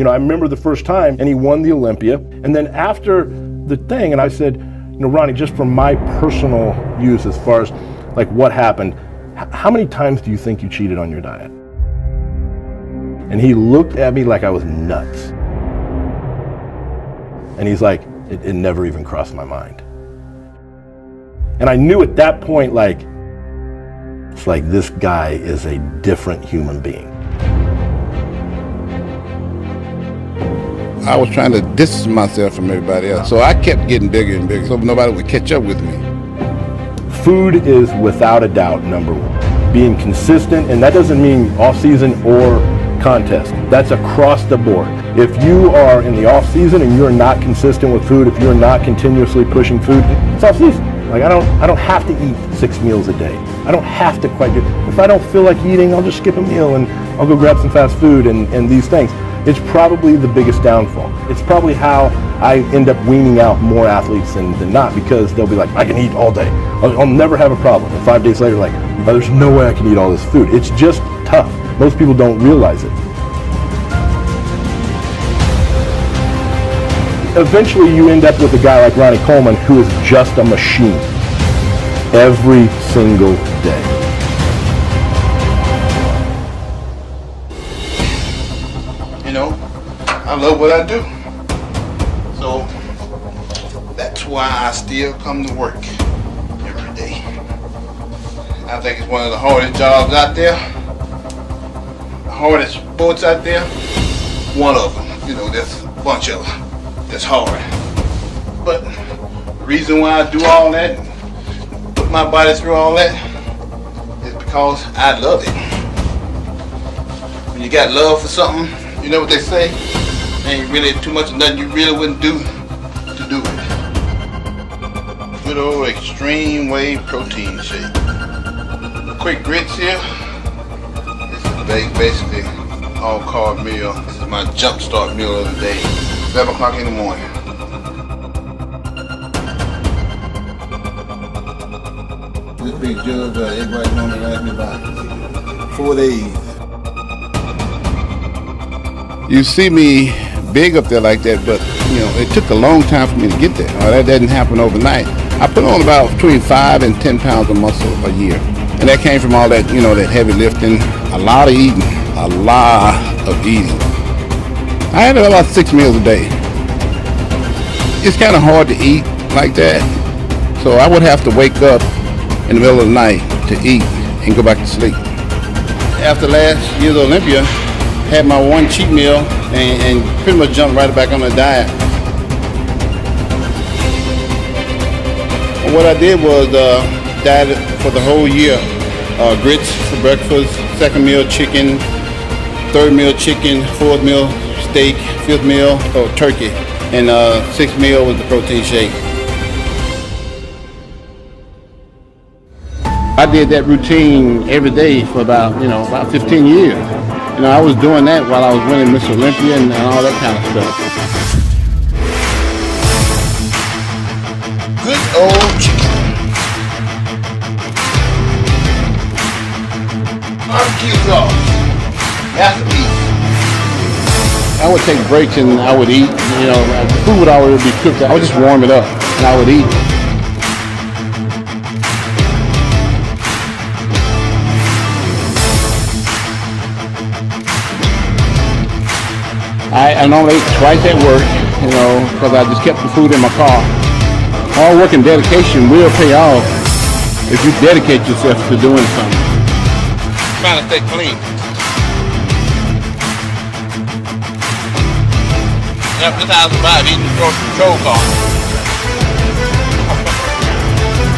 I remember the first time, and he won the Olympia. And then after the thing, and I said, Ronnie, just for my personal use as far as like what happened, how many times do you think you cheated on your diet? And he looked at me like I was nuts. And he's like, it never even crossed my mind. And I knew at that point, like, it's like this guy is a different human being. I was trying to distance myself from everybody else, so I kept getting bigger and bigger so nobody would catch up with me. Food is without a doubt number one. Being consistent, and that doesn't mean off-season or contest. That's across the board. If you are in the off-season and you're not consistent with food, if you're not continuously pushing food, it's off-season. Like I don't have to eat 6 meals a day. I don't have to quite do. If I don't feel like eating, I'll just skip a meal and I'll go grab some fast food and these things. It's probably the biggest downfall. It's probably how I end up weaning out more athletes than not, because they'll be like, I can eat all day. I'll never have a problem. And 5 days later, like, oh, there's no way I can eat all this food. It's just tough. Most people don't realize it. Eventually you end up with a guy like Ronnie Coleman, who is just a machine every single day. I love what I do. So that's why I still come to work every day. I think it's one of the hardest jobs out there. The hardest sports out there. One of them. There's a bunch of them. That's hard. But the reason why I do all that, put my body through all that, is because I love it. When you got love for something, you know what they say? Ain't really too much of nothing you really wouldn't do to do it. Good old extreme whey protein shake. Quick grits here. This is basically all carb meal. This is my jump start meal of the day. 7 o'clock in the morning. This big jug of egg white normally lasts me about 4 days. You see me big up there like that, but it took a long time for me to get there. That didn't happen overnight. I put on about between 5 and 10 pounds of muscle a year. And that came from all that, that heavy lifting, a lot of eating. I had about 6 meals a day. It's kind of hard to eat like that. So I would have to wake up in the middle of the night to eat and go back to sleep. After last year's Olympia, had my one cheat meal and pretty much jumped right back on the diet. And what I did was diet for the whole year. Grits for breakfast, second meal chicken, third meal chicken, fourth meal steak, fifth meal turkey, and sixth meal was the protein shake. I did that routine every day for about 15 years. I was doing that while I was winning Miss Olympia and all that kind of stuff. Good old chicken. Barbecue sauce. That's the meat. I would take breaks and I would eat. The food would already be cooked. I would just warm it up and I would eat. I normally ate twice at work, because I just kept the food in my car. All work and dedication will pay off if you dedicate yourself to doing something. Trying to stay clean. Yep, this is how I survive eating the grocery control car.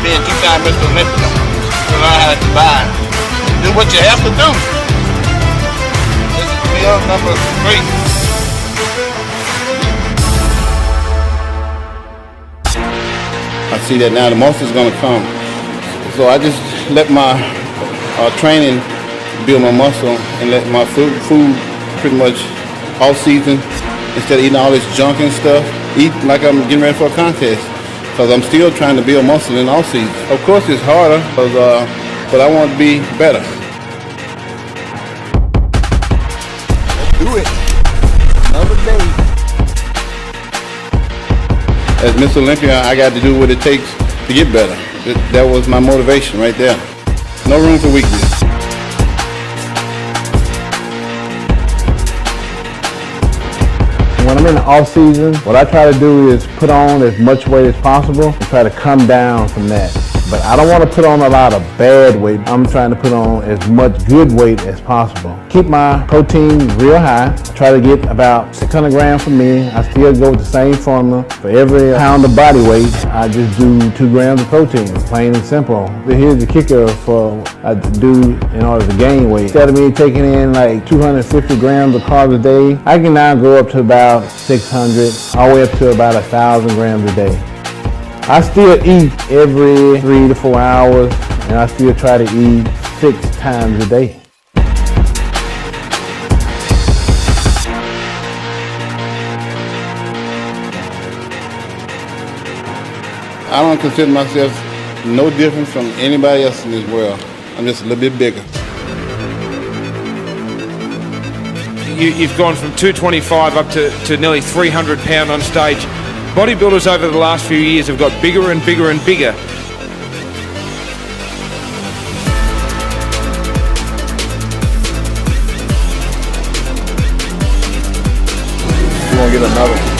Being 2-time Mr. Olympia, you learn how to survive. Do what you have to do. This is meal number 3. I see that now the muscle's gonna come. So I just let my training build my muscle and let my food pretty much all season, instead of eating all this junk and stuff, eat like I'm getting ready for a contest. Because I'm still trying to build muscle in all season. Of course it's harder, but I want to be better. Let's do it. Another day. As Miss Olympia, I got to do what it takes to get better. That was my motivation right there. No room for weakness. When I'm in the off season, what I try to do is put on as much weight as possible and try to come down from that. But I don't want to put on a lot of bad weight. I'm trying to put on as much good weight as possible. Keep my protein real high. I try to get about 600 grams for me. I still go with the same formula. For every pound of body weight, I just do 2 grams of protein, plain and simple. But here's the kicker for what I do in order to gain weight. Instead of me taking in like 250 grams of carbs a day, I can now go up to about 600, all the way up to about 1,000 grams a day. I still eat every 3 to 4 hours, and I still try to eat 6 times a day. I don't consider myself no different from anybody else in this world. I'm just a little bit bigger. You've gone from 225 up to nearly 300 pound on stage. Bodybuilders over the last few years have got bigger and bigger and bigger. You want to get another one?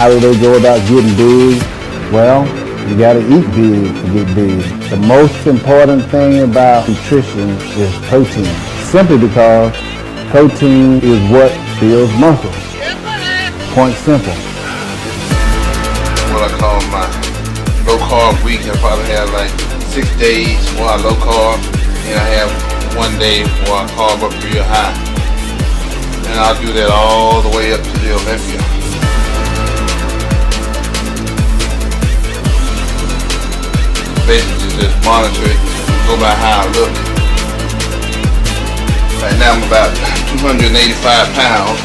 How do they go about getting big? Well, you gotta eat big to get big. The most important thing about nutrition is protein. Simply because protein is what builds muscle. Point simple. What I call my low carb week. I probably have like 6 days where I low carb, and I have 1 day where I carb up real high. And I'll do that all the way up to the Olympia. Basically just monitor it, go by how I look. Right now I'm about 285 pounds.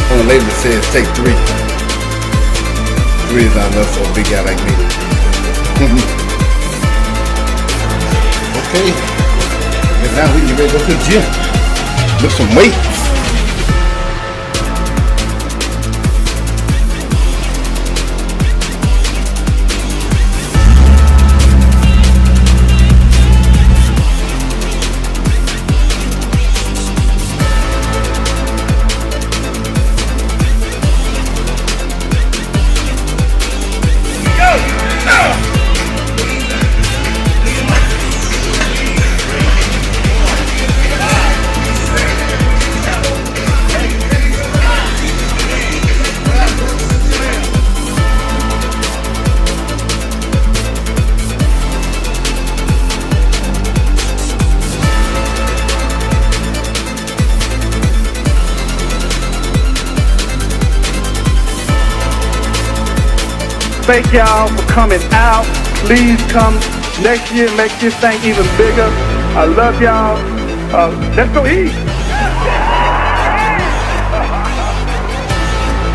When the label says take 3. 3 is not enough for a big guy like me. Okay, and now we can get ready to go to the gym. Lift some weights. thank y'all for coming out. Please come next year, make this thing even bigger. I love y'all. Let's go eat.